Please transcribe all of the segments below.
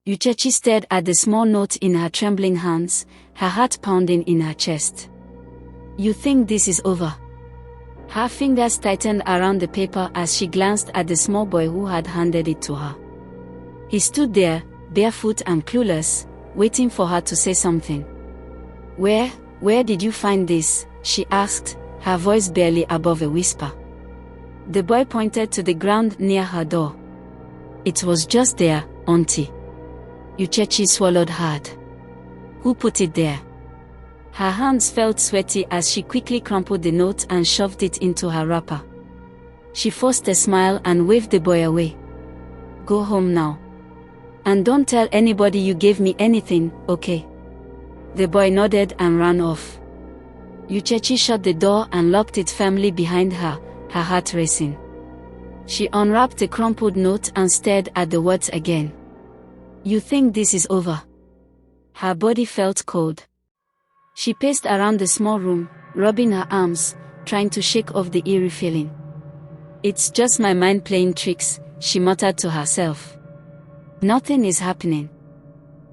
Uche stared at the small note in her trembling hands, her heart pounding in her chest. You think this is over? Her fingers tightened around the paper as she glanced at the small boy who had handed it to her. He stood there, barefoot and clueless, waiting for her to say something. Where did you find this? She asked, her voice barely above a whisper. The boy pointed to the ground near her door. It was just there, auntie. Uche swallowed hard. Who put it there? Her hands felt sweaty as she quickly crumpled the note and shoved it into her wrapper. She forced a smile and waved the boy away. Go home now. And don't tell anybody you gave me anything, okay? The boy nodded and ran off. Uche shut the door and locked it firmly behind her, her heart racing. She unwrapped the crumpled note and stared at the words again. You think this is over? Her body felt cold. She paced around the small room, rubbing her arms, trying to shake off the eerie feeling. It's just my mind playing tricks, she muttered to herself. Nothing is happening.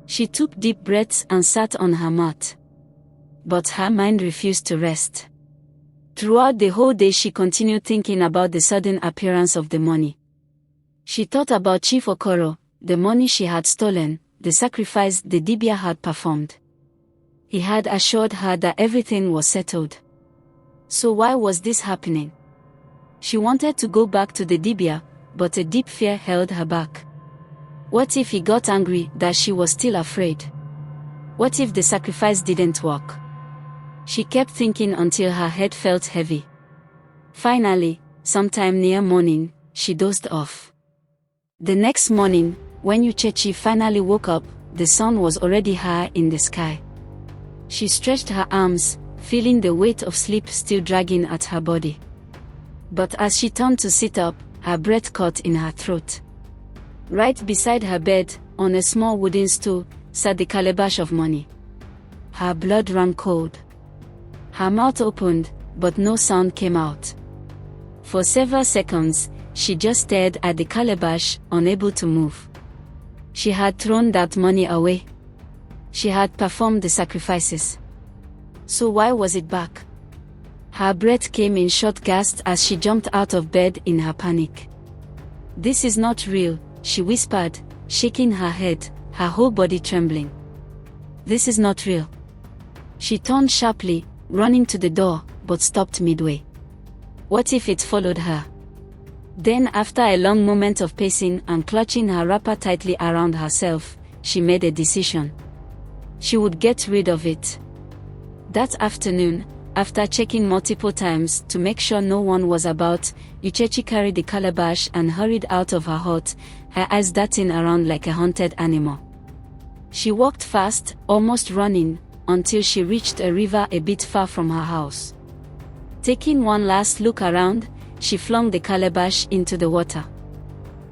She took deep breaths and sat on her mat. But her mind refused to rest. Throughout the whole day she continued thinking about the sudden appearance of the money. She thought about Chief Okoro, the money she had stolen, the sacrifice the Dibia had performed. He had assured her that everything was settled. So why was this happening? She wanted to go back to the Dibia, but a deep fear held her back. What if he got angry that she was still afraid? What if the sacrifice didn't work? She kept thinking until her head felt heavy. Finally, sometime near morning, she dozed off. The next morning, when Uche finally woke up, the sun was already high in the sky. She stretched her arms, feeling the weight of sleep still dragging at her body. But as she turned to sit up, her breath caught in her throat. Right beside her bed, on a small wooden stool, sat the calabash of money. Her blood ran cold. Her mouth opened, but no sound came out. For several seconds, she just stared at the calabash, unable to move. She had thrown that money away. She had performed the sacrifices. So why was it back? Her breath came in short gasps as she jumped out of bed in her panic. This is not real, she whispered, shaking her head, her whole body trembling. This is not real. She turned sharply, running to the door, but stopped midway. What if it followed her? Then, after a long moment of pacing and clutching her wrapper tightly around herself, she made a decision. She would get rid of it. That afternoon, after checking multiple times to make sure no one was about, Uche carried the calabash and hurried out of her hut, her eyes darting around like a hunted animal. She walked fast, almost running, until she reached a river a bit far from her house. Taking one last look around, she flung the calabash into the water.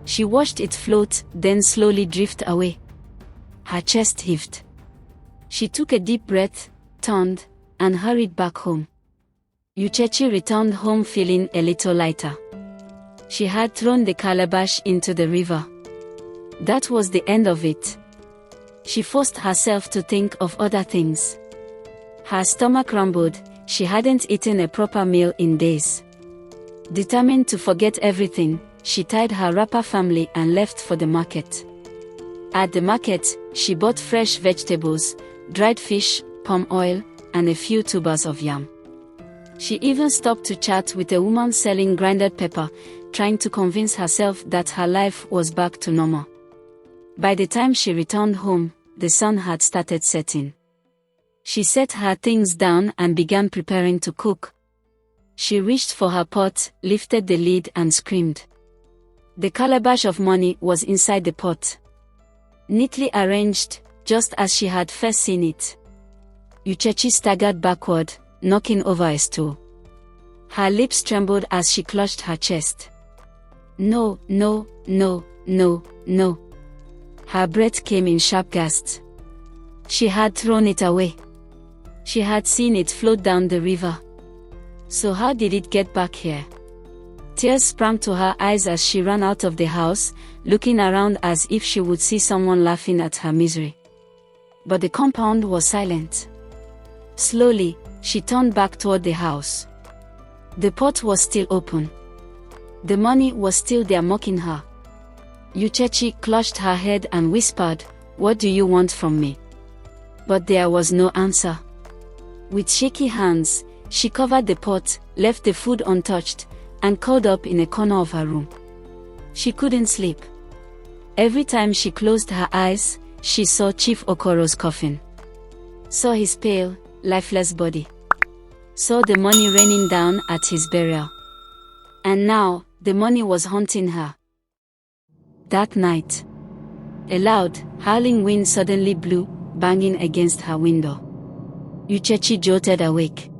She watched it float, then slowly drift away. Her chest heaved. She took a deep breath, turned, and hurried back home. Uche returned home feeling a little lighter. She had thrown the calabash into the river. That was the end of it. She forced herself to think of other things. Her stomach rumbled, she hadn't eaten a proper meal in days. Determined to forget everything, she tied her wrapper firmly and left for the market. At the market, she bought fresh vegetables, dried fish, palm oil, and a few tubers of yam. She even stopped to chat with a woman selling grinded pepper, trying to convince herself that her life was back to normal. By the time she returned home, the sun had started setting. She set her things down and began preparing to cook. She reached for her pot, lifted the lid and screamed. The calabash of money was inside the pot. Neatly arranged, just as she had first seen it. Uche staggered backward, knocking over a stool. Her lips trembled as she clutched her chest. No, no, no, no, no. Her breath came in sharp gasps. She had thrown it away. She had seen it float down the river. So how did it get back here? Tears sprang to her eyes as she ran out of the house, looking around as if she would see someone laughing at her misery. But the compound was silent. Slowly, she turned back toward the house. The pot was still open. The money was still there mocking her. Uchechi clutched her head and whispered, "What do you want from me?" But there was no answer. With shaky hands, she covered the pot, left the food untouched, and curled up in a corner of her room. She couldn't sleep. Every time she closed her eyes, she saw Chief Okoro's coffin. Saw his pale, lifeless body. Saw the money raining down at his burial. And now, the money was haunting her. That night, a loud, howling wind suddenly blew, banging against her window. Uchechi jolted awake.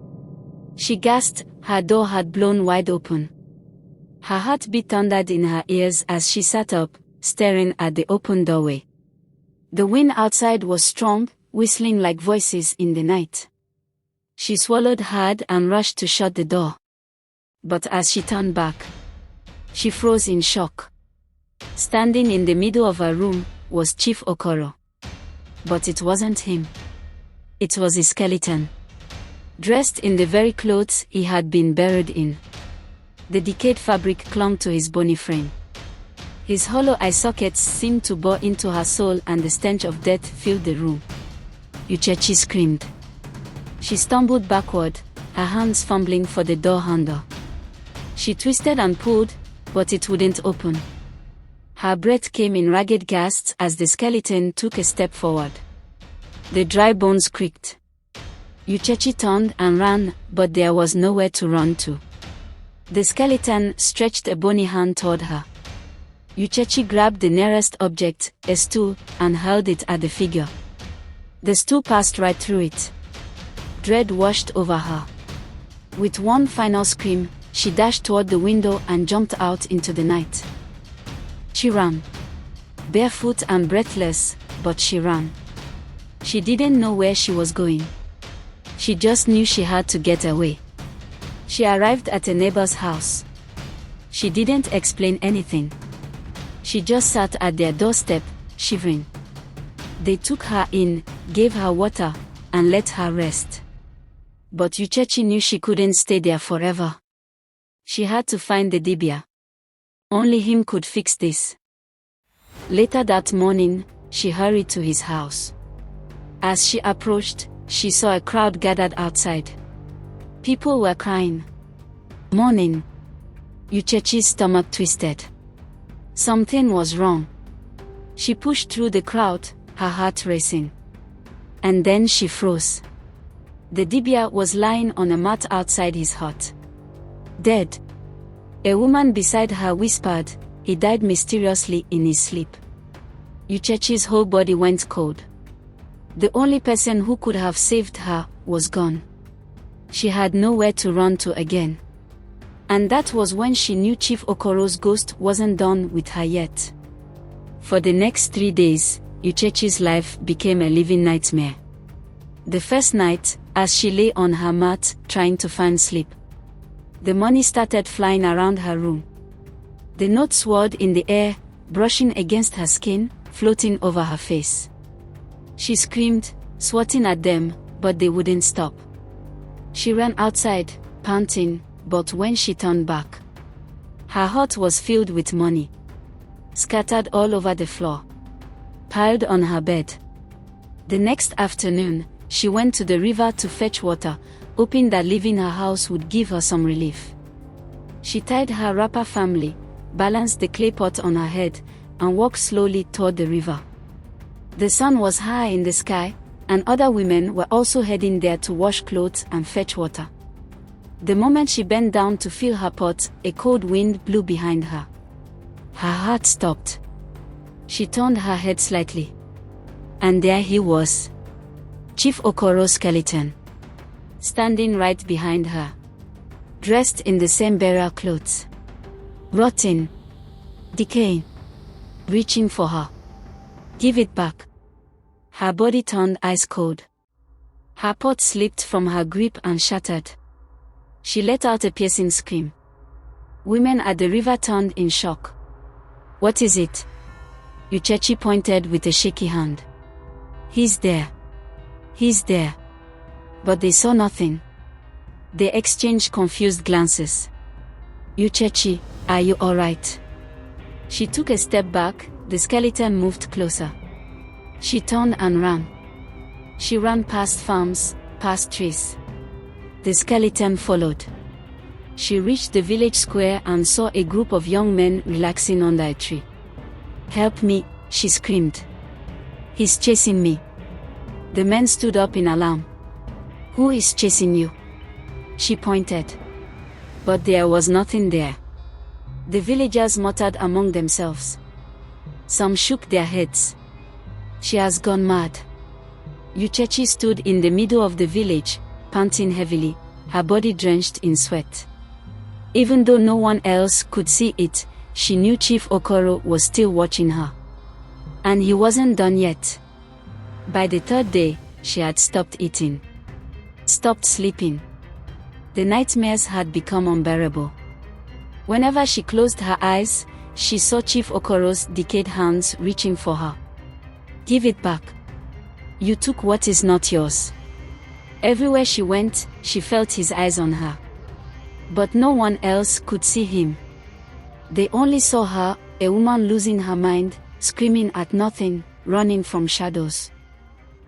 She gasped, her door had blown wide open. Her heartbeat thundered in her ears as she sat up, staring at the open doorway. The wind outside was strong, whistling like voices in the night. She swallowed hard and rushed to shut the door. But as she turned back, she froze in shock. Standing in the middle of her room was Chief Okoro. But it wasn't him. It was a skeleton. Dressed in the very clothes he had been buried in. The decayed fabric clung to his bony frame. His hollow eye sockets seemed to bore into her soul, and the stench of death filled the room. Uchechi screamed. She stumbled backward, her hands fumbling for the door handle. She twisted and pulled, but it wouldn't open. Her breath came in ragged gasps as the skeleton took a step forward. The dry bones creaked. Uchechi turned and ran, but there was nowhere to run to. The skeleton stretched a bony hand toward her. Uchechi grabbed the nearest object, a stool, and hurled it at the figure. The stool passed right through it. Dread washed over her. With one final scream, she dashed toward the window and jumped out into the night. She ran. Barefoot and breathless, but she ran. She didn't know where she was going. She just knew she had to get away. She arrived at a neighbor's house. She didn't explain anything. She just sat at their doorstep, shivering. They took her in, gave her water, and let her rest. But Uchechi knew she couldn't stay there forever. She had to find the Dibia. Only him could fix this. Later that morning, she hurried to his house. As she approached, she saw a crowd gathered outside. People were crying. Mourning. Uchechi's stomach twisted. Something was wrong. She pushed through the crowd, her heart racing. And then she froze. The Dibia was lying on a mat outside his hut. Dead. A woman beside her whispered, "He died mysteriously in his sleep." Uchechi's whole body went cold. The only person who could have saved her was gone. She had nowhere to run to again. And that was when she knew Chief Okoro's ghost wasn't done with her yet. For the next 3 days, Uchechi's life became a living nightmare. The first night, as she lay on her mat, trying to find sleep, the money started flying around her room. The notes swirled in the air, brushing against her skin, floating over her face. She screamed, swatting at them, but they wouldn't stop. She ran outside, panting, but when she turned back, her hut was filled with money. Scattered all over the floor. Piled on her bed. The next afternoon, she went to the river to fetch water, hoping that leaving her house would give her some relief. She tied her wrapper firmly, balanced the clay pot on her head, and walked slowly toward the river. The sun was high in the sky, and other women were also heading there to wash clothes and fetch water. The moment she bent down to fill her pot, a cold wind blew behind her. Her heart stopped. She turned her head slightly. And there he was. Chief Okoro's skeleton. Standing right behind her. Dressed in the same burial clothes. Rotting. Decaying. Reaching for her. Give it back. Her body turned ice cold. Her pot slipped from her grip and shattered. She let out a piercing scream. Women at the river turned in shock. What is it? Uchechi pointed with a shaky hand. He's there. He's there. But they saw nothing. They exchanged confused glances. Uchechi, are you alright? She took a step back, the skeleton moved closer. She turned and ran. She ran past farms, past trees. The skeleton followed. She reached the village square and saw a group of young men relaxing under a tree. Help me, she screamed. He's chasing me. The men stood up in alarm. Who is chasing you? She pointed. But there was nothing there. The villagers muttered among themselves. Some shook their heads. She has gone mad. Uchechi stood in the middle of the village, panting heavily, her body drenched in sweat. Even though no one else could see it, she knew Chief Okoro was still watching her. And he wasn't done yet. By the third day, she had stopped eating. Stopped sleeping. The nightmares had become unbearable. Whenever she closed her eyes, she saw Chief Okoro's decayed hands reaching for her. Give it back. You took what is not yours. Everywhere she went, she felt his eyes on her. But no one else could see him. They only saw her, a woman losing her mind, screaming at nothing, running from shadows.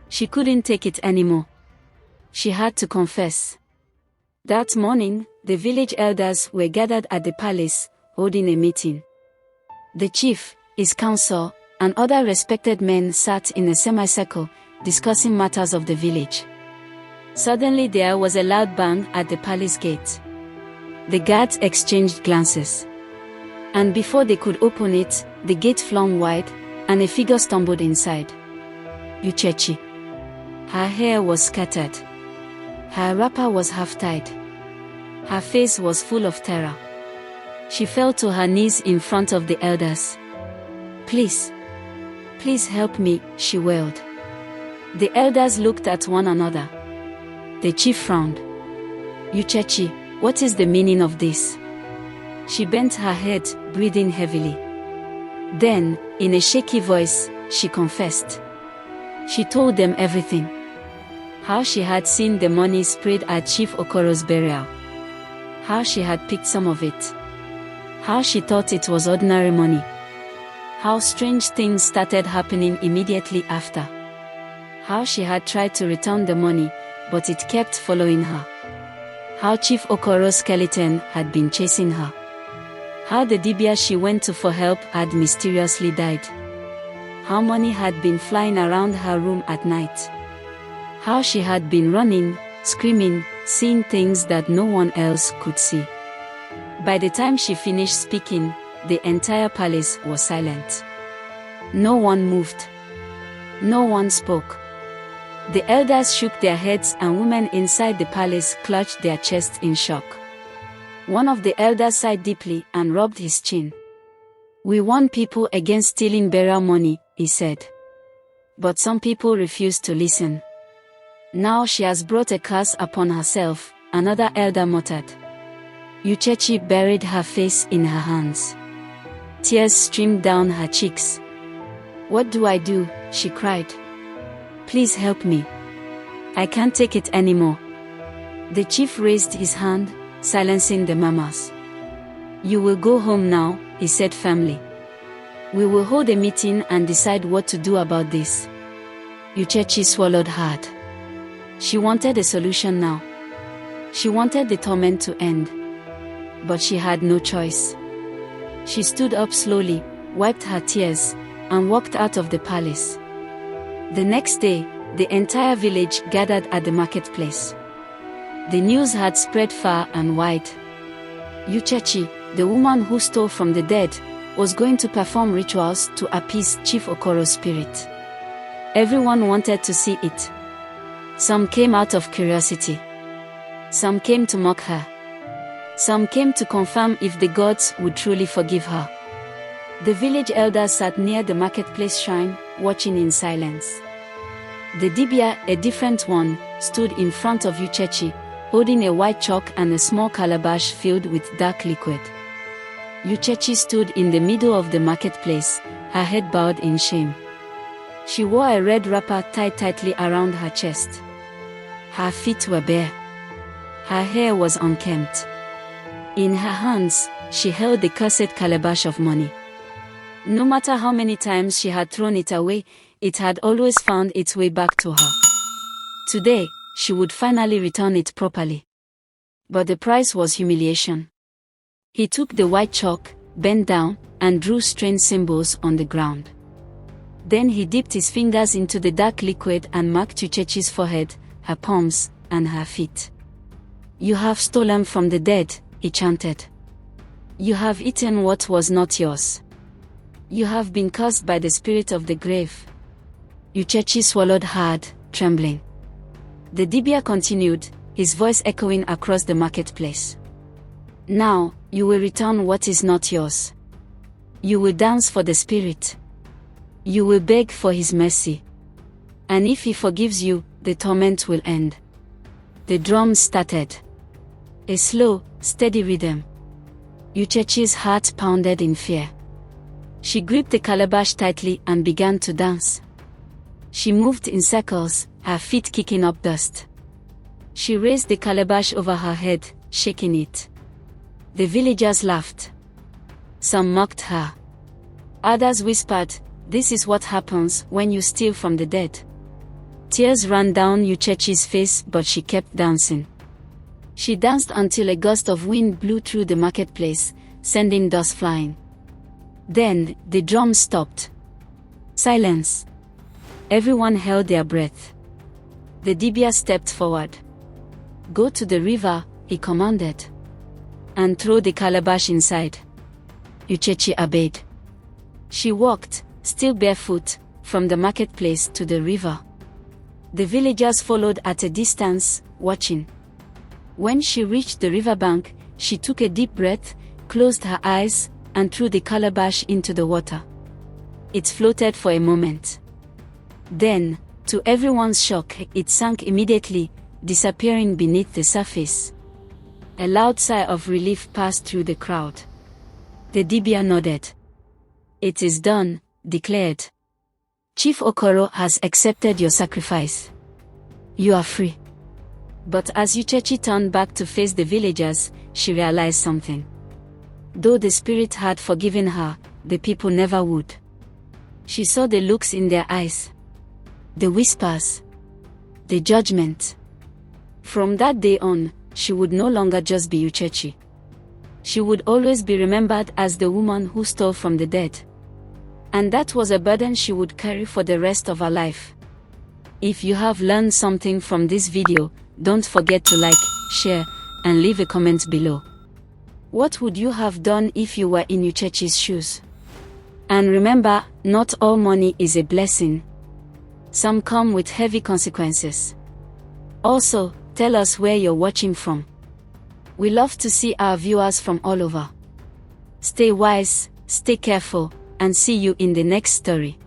She couldn't take it anymore. She had to confess. That morning, the village elders were gathered at the palace, holding a meeting. The chief, his council, and other respected men sat in a semicircle, discussing matters of the village. Suddenly there was a loud bang at the palace gate. The guards exchanged glances. And before they could open it, the gate flung wide, and a figure stumbled inside. Uchechi. Her hair was scattered. Her wrapper was half-tied. Her face was full of terror. She fell to her knees in front of the elders. Please. Please help me, she wailed. The elders looked at one another. The chief frowned. Uchechi, what is the meaning of this? She bent her head, breathing heavily. Then, in a shaky voice, she confessed. She told them everything. How she had seen the money sprayed at Chief Okoro's burial. How she had picked some of it. How she thought it was ordinary money. How strange things started happening immediately after. How she had tried to return the money, but it kept following her. How Chief Okoro's skeleton had been chasing her. How the dibia she went to for help had mysteriously died. How money had been flying around her room at night. How she had been running, screaming, seeing things that no one else could see. By the time she finished speaking, the entire palace was silent. No one moved. No one spoke. The elders shook their heads and women inside the palace clutched their chests in shock. One of the elders sighed deeply and rubbed his chin. We warn people against stealing burial money, he said. But some people refused to listen. Now she has brought a curse upon herself, another elder muttered. Uchechi buried her face in her hands. Tears streamed down her cheeks. What do I do? She cried. Please help me. I can't take it anymore. The chief raised his hand, silencing the murmurs. You will go home now, he said firmly. We will hold a meeting and decide what to do about this. Uchechi swallowed hard. She wanted a solution now. She wanted the torment to end. But she had no choice. She stood up slowly, wiped her tears, and walked out of the palace. The next day, the entire village gathered at the marketplace. The news had spread far and wide. Uchechi, the woman who stole from the dead, was going to perform rituals to appease Chief Okoro's spirit. Everyone wanted to see it. Some came out of curiosity. Some came to mock her. Some came to confirm if the gods would truly forgive her. The village elders sat near the marketplace shrine, watching in silence. The dibia, a different one, stood in front of Uchechi, holding a white chalk and a small calabash filled with dark liquid. Uchechi stood in the middle of the marketplace, her head bowed in shame. She wore a red wrapper tied tightly around her chest. Her feet were bare. Her hair was unkempt. In her hands, she held the cursed calabash of money. No matter how many times she had thrown it away, it had always found its way back to her. Today, she would finally return it properly. But the price was humiliation. He took the white chalk, bent down, and drew strange symbols on the ground. Then he dipped his fingers into the dark liquid and marked Uchechi's forehead, her palms, and her feet. "You have stolen from the dead," he chanted. "You have eaten what was not yours. You have been cursed by the spirit of the grave." Uchechi swallowed hard, trembling. The dibia continued, his voice echoing across the marketplace. "Now, you will return what is not yours. You will dance for the spirit. You will beg for his mercy. And if he forgives you, the torment will end." The drums started. A slow, steady rhythm. Uchechi's heart pounded in fear. She gripped the calabash tightly and began to dance. She moved in circles, her feet kicking up dust. She raised the calabash over her head, shaking it. The villagers laughed. Some mocked her. Others whispered, "This is what happens when you steal from the dead." Tears ran down Uchechi's face, but she kept dancing. She danced until a gust of wind blew through the marketplace, sending dust flying. Then, the drums stopped. Silence. Everyone held their breath. The dibia stepped forward. "Go to the river," he commanded. "And throw the calabash inside." Uchechi obeyed. She walked, still barefoot, from the marketplace to the river. The villagers followed at a distance, watching. When she reached the riverbank, she took a deep breath, closed her eyes, and threw the calabash into the water. It floated for a moment. Then, to everyone's shock, it sank immediately, disappearing beneath the surface. A loud sigh of relief passed through the crowd. The dibia nodded. "It is done," declared. "Chief Okoro has accepted your sacrifice. You are free." But as Uchechi turned back to face the villagers, she realized something. Though the spirit had forgiven her, the people never would. She saw the looks in their eyes. The whispers. The judgment. From that day on, she would no longer just be Uchechi. She would always be remembered as the woman who stole from the dead. And that was a burden she would carry for the rest of her life. If you have learned something from this video, don't forget to like, share, and leave a comment below. What would you have done if you were in Uchechi's shoes? And remember, not all money is a blessing. Some come with heavy consequences. Also, tell us where you're watching from. We love to see our viewers from all over. Stay wise, stay careful, and see you in the next story.